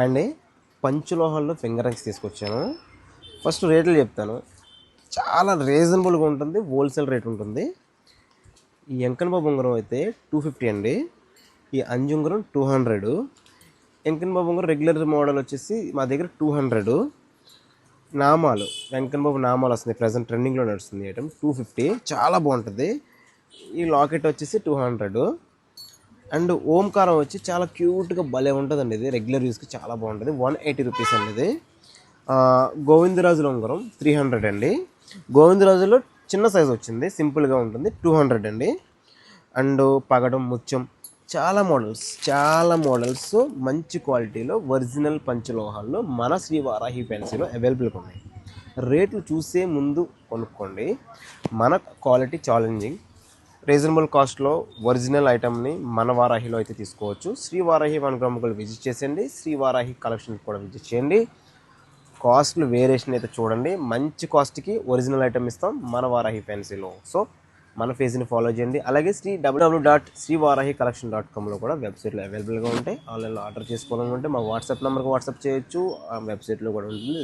అండి పంచలోహాల్లో finger rings తీసుకొచ్చాను. First రేట్లు చెప్తాను. చాలా రీజనబుల్గా ఉంటుంది, హోల్సేల్ రేట్ ఉంటుంది. ఈ ఎంకన్ బాబు ఉంగరం అయితే 250 అండి. ఈ అంజుంగరం 200. ఎంకన్ బాబు ఉంగరం రెగ్యులర్ మోడల్ వచ్చేసి మా దగ్గర 200. నామాలు వెంకన్ బాబు నామాలు వస్తుంది, ప్రజెంట్ ట్రెండింగ్లో నడుస్తుంది ఐటమ్ 250, చాలా బాగుంటుంది. ఈ లాకెట్ వచ్చేసి 200. అండ్ ఓంకారం వచ్చి చాలా క్యూట్గా భలే ఉంటుందండి. ఇది రెగ్యులర్ యూస్కి చాలా బాగుంటుంది. 180 రూపీస్ అండి ఇది. గోవిందరాజుల ఉంగరం 300 అండి. గోవిందరాజులో చిన్న సైజు వచ్చింది, సింపుల్గా ఉంటుంది, 200 అండి. అండ్ పగడం ముత్యం చాలా మోడల్స్ మంచి క్వాలిటీలో ఒరిజినల్ పంచలోహాల్లో మన శ్రీ వారాహి పెన్సిల్లో అవైలబుల్గా ఉన్నాయి. రేట్లు చూసే ముందు కొనుక్కోండి. మన క్వాలిటీ ఛాలెంజింగ్, రీజనబుల్ కాస్ట్లో ఒరిజినల్ ఐటమ్ని మన వారాహిలో అయితే తీసుకోవచ్చు. శ్రీ వారాహి 1 గ్రామ్ విజిట్ చేసేయండి. శ్రీ వారాహి కలెక్షన్ కూడా విజిట్ చేయండి. కాస్ట్లు వేరియేషన్ అయితే చూడండి. మంచి కాస్ట్కి ఒరిజినల్ ఐటమ్ ఇస్తాం మన వారాహి ఫ్యాన్సీలో. సో మన పేజ్ని ఫాలో చేయండి. అలాగే www.sriwarahicollection.comలో కూడా వెబ్సైట్లో అవైలబుల్గా ఉంటాయి. ఆన్లైన్లో ఆర్డర్ చేసుకోవాలనుకుంటే మా వాట్సాప్ నెంబర్కి వాట్సాప్ చేయొచ్చు. ఆ వెబ్సైట్లో కూడా ఉంటుంది.